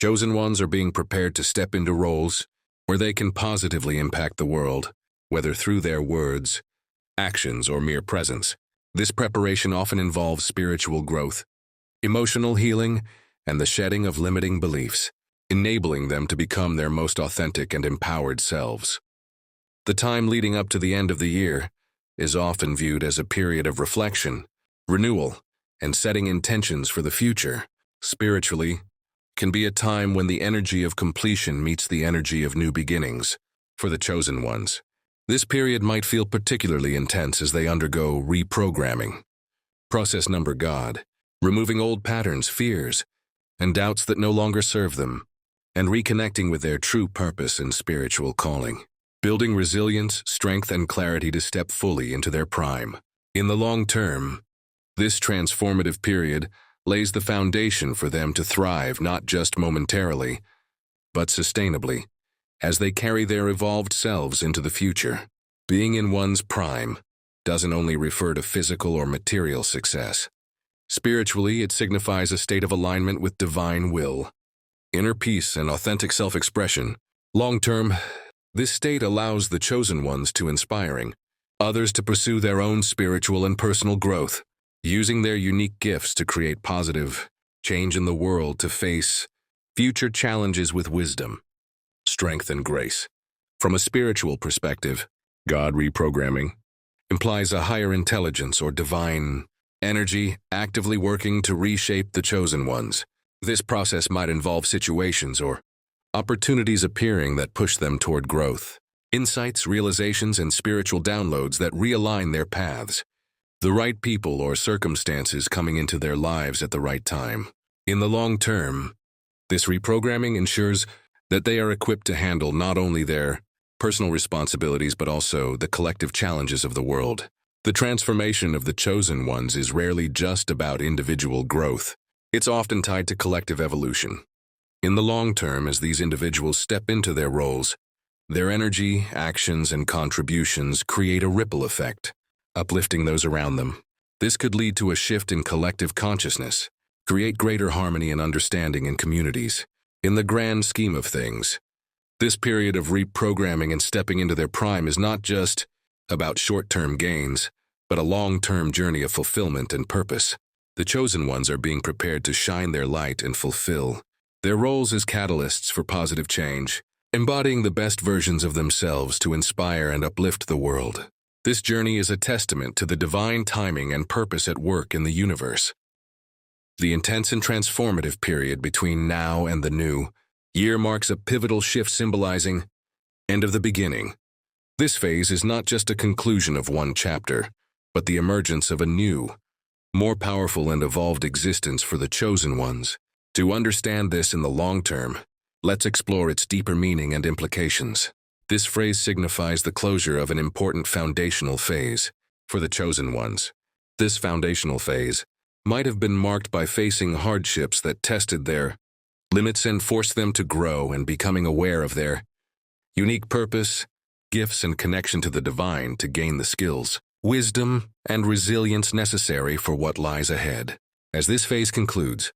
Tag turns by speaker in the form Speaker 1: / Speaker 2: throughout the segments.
Speaker 1: Chosen ones are being prepared to step into roles where they can positively impact the world, whether through their words, actions, or mere presence. This preparation often involves spiritual growth, emotional healing, and the shedding of limiting beliefs, enabling them to become their most authentic and empowered selves. The time leading up to the end of the year is often viewed as a period of reflection, renewal, and setting intentions for the future. Spiritually, can be a time when the energy of completion meets the energy of new beginnings. For the chosen ones, this period might feel particularly intense as they undergo reprogramming. Process number God, removing old patterns, fears, and doubts that no longer serve them, and reconnecting with their true purpose and spiritual calling. Building resilience, strength, and clarity to step fully into their prime. In the long term, this transformative period lays the foundation for them to thrive not just momentarily, but sustainably, as they carry their evolved selves into the future. Being in one's prime doesn't only refer to physical or material success. Spiritually, it signifies a state of alignment with divine will, inner peace, and authentic self-expression. Long-term, this state allows the chosen ones to inspiring others to pursue their own spiritual and personal growth, using their unique gifts to create positive change in the world, to face future challenges with wisdom, strength, and grace. From a spiritual perspective, God reprogramming implies a higher intelligence or divine energy actively working to reshape the chosen ones. This process might involve situations or opportunities appearing that push them toward growth, insights, realizations, and spiritual downloads that realign their paths. The right people or circumstances coming into their lives at the right time. In the long term, this reprogramming ensures that they are equipped to handle not only their personal responsibilities but also the collective challenges of the world. The transformation of the chosen ones is rarely just about individual growth. It's often tied to collective evolution. In the long term, as these individuals step into their roles, their energy, actions, and contributions create a ripple effect, uplifting those around them. This could lead to a shift in collective consciousness, create greater harmony and understanding in communities. In the grand scheme of things, this period of reprogramming and stepping into their prime is not just about short-term gains, but a long-term journey of fulfillment and purpose. The chosen ones are being prepared to shine their light and fulfill their roles as catalysts for positive change, embodying the best versions of themselves to inspire and uplift the world. This journey is a testament to the divine timing and purpose at work in the universe. The intense and transformative period between now and the new year marks a pivotal shift symbolizing end of the beginning. This phase is not just a conclusion of one chapter, but the emergence of a new, more powerful and evolved existence for the chosen ones. To understand this in the long term, let's explore its deeper meaning and implications. This phrase signifies the closure of an important foundational phase for the chosen ones. This foundational phase might have been marked by facing hardships that tested their limits and forced them to grow, and becoming aware of their unique purpose, gifts, and connection to the divine to gain the skills, wisdom, and resilience necessary for what lies ahead. As this phase concludes,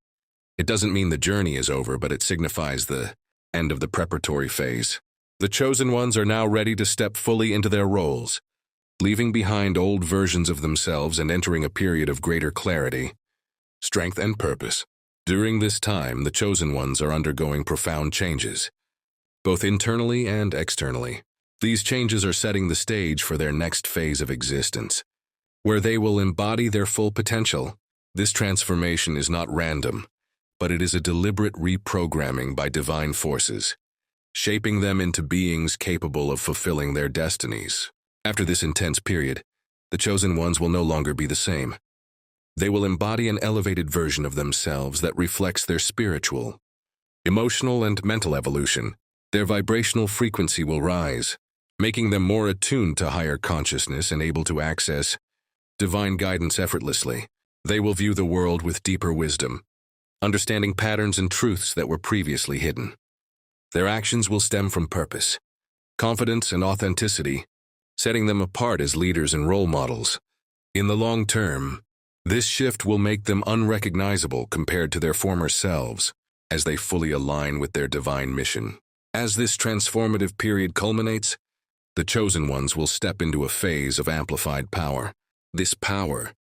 Speaker 1: it doesn't mean the journey is over, but it signifies the end of the preparatory phase. The chosen ones are now ready to step fully into their roles, leaving behind old versions of themselves and entering a period of greater clarity, strength, and purpose. During this time, the chosen ones are undergoing profound changes, both internally and externally. These changes are setting the stage for their next phase of existence, where they will embody their full potential. This transformation is not random, but it is a deliberate reprogramming by divine forces, shaping them into beings capable of fulfilling their destinies. After this intense period, the chosen ones will no longer be the same. They will embody an elevated version of themselves that reflects their spiritual, emotional, and mental evolution. Their vibrational frequency will rise, making them more attuned to higher consciousness and able to access divine guidance effortlessly. They will view the world with deeper wisdom, understanding patterns and truths that were previously hidden. Their actions will stem from purpose, confidence, and authenticity, setting them apart as leaders and role models. In the long term, this shift will make them unrecognizable compared to their former selves. as they fully align with their divine mission. As this transformative period culminates, the chosen ones will step into a phase of amplified power. This power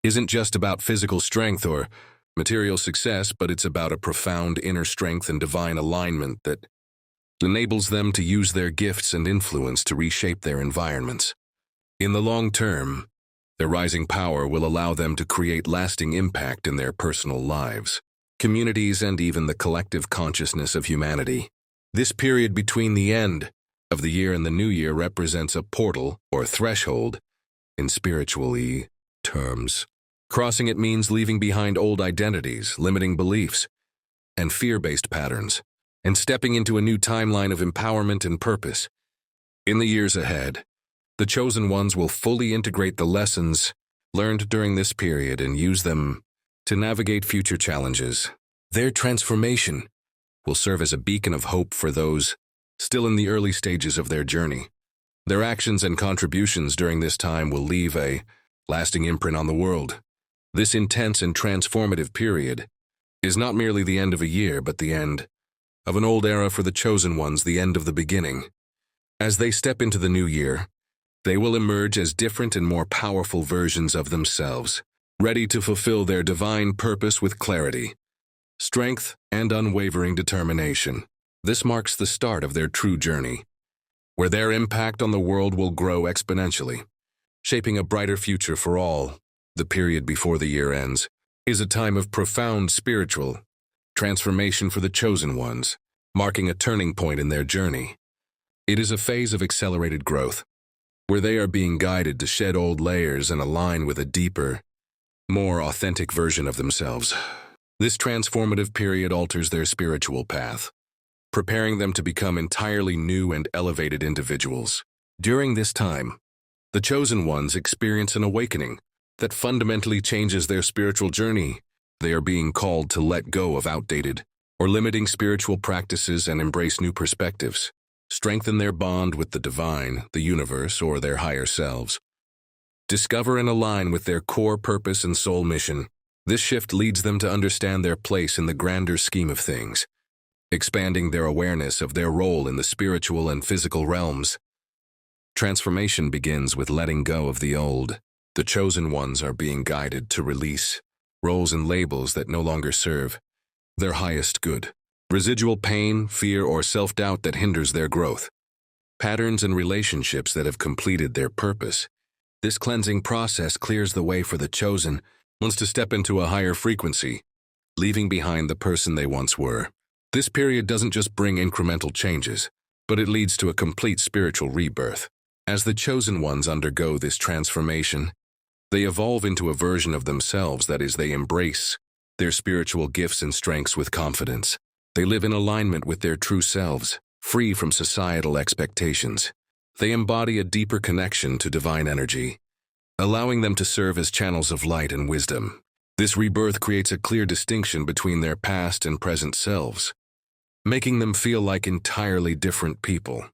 Speaker 1: isn't just about physical strength or material success, but it's about a profound inner strength and divine alignment that enables them to use their gifts and influence to reshape their environments. In the long term, their rising power will allow them to create lasting impact in their personal lives, communities, and even the collective consciousness of humanity. This period between the end of the year and the new year represents a portal or threshold in spiritual terms. Crossing it means leaving behind old identities, limiting beliefs, and fear-based patterns, and stepping into a new timeline of empowerment and purpose. In the years ahead, the chosen ones will fully integrate the lessons learned during this period and use them to navigate future challenges. Their transformation will serve as a beacon of hope for those still in the early stages of their journey. Their actions and contributions during this time will leave a lasting imprint on the world. This intense and transformative period is not merely the end of a year, but the end of an old era for the chosen ones, the end of the beginning. As they step into the new year, they will emerge as different and more powerful versions of themselves, ready to fulfill their divine purpose with clarity, strength, and unwavering determination. This marks the start of their true journey, where their impact on the world will grow exponentially, shaping a brighter future for all. The period before the year ends is a time of profound spiritual transformation for the chosen ones, marking a turning point in their journey. It is a phase of accelerated growth, where they are being guided to shed old layers and align with a deeper, more authentic version of themselves. This transformative period alters their spiritual path, preparing them to become entirely new and elevated individuals. During this time, the chosen ones experience an awakening that fundamentally changes their spiritual journey. They are being called to let go of outdated or limiting spiritual practices and embrace new perspectives, strengthen their bond with the divine, the universe, or their higher selves. Discover and align with their core purpose and soul mission. This shift leads them to understand their place in the grander scheme of things, expanding their awareness of their role in the spiritual and physical realms. Transformation begins with letting go of the old. The chosen ones are being guided to release roles and labels that no longer serve their highest good. Residual pain, fear, or self-doubt that hinders their growth. Patterns and relationships that have completed their purpose. This cleansing process clears the way for the chosen ones to step into a higher frequency, leaving behind the person they once were. This period doesn't just bring incremental changes, but it leads to a complete spiritual rebirth. As the chosen ones undergo this transformation, they evolve into a version of themselves that is, they embrace their spiritual gifts and strengths with confidence. They live in alignment with their true selves, free from societal expectations. They embody a deeper connection to divine energy, allowing them to serve as channels of light and wisdom. This rebirth creates a clear distinction between their past and present selves, making them feel like entirely different people.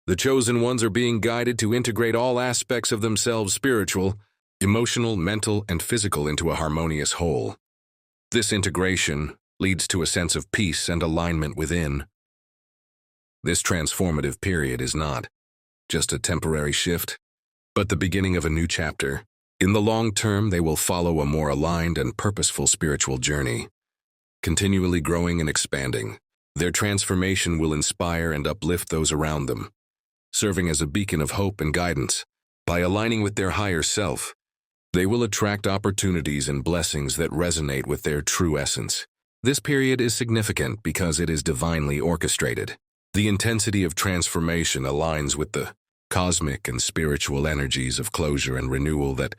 Speaker 1: The chosen ones are being guided to integrate all aspects of themselves, spiritual, emotional, mental, and physical, into a harmonious whole. This integration leads to a sense of peace and alignment within. This transformative period is not just a temporary shift, but the beginning of a new chapter. In the long term, they will follow a more aligned and purposeful spiritual journey, continually growing and expanding. Their transformation will inspire and uplift those around them, serving as a beacon of hope and guidance. By aligning with their higher self, they will attract opportunities and blessings that resonate with their true essence. This period is significant because it is divinely orchestrated. The intensity of transformation aligns with the cosmic and spiritual energies of closure and renewal that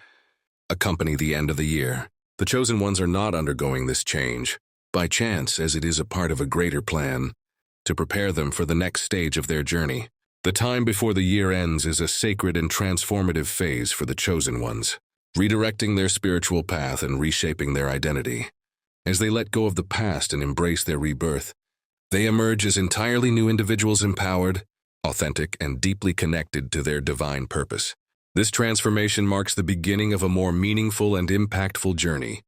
Speaker 1: accompany the end of the year. The chosen ones are not undergoing this change by chance, as it is a part of a greater plan to prepare them for the next stage of their journey. The time before the year ends is a sacred and transformative phase for the chosen ones, redirecting their spiritual path and reshaping their identity. As they let go of the past and embrace their rebirth, they emerge as entirely new individuals, empowered, authentic, and deeply connected to their divine purpose. This transformation marks the beginning of a more meaningful and impactful journey,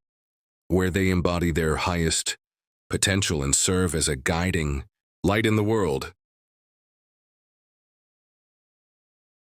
Speaker 1: where they embody their highest potential and serve as a guiding light in the world.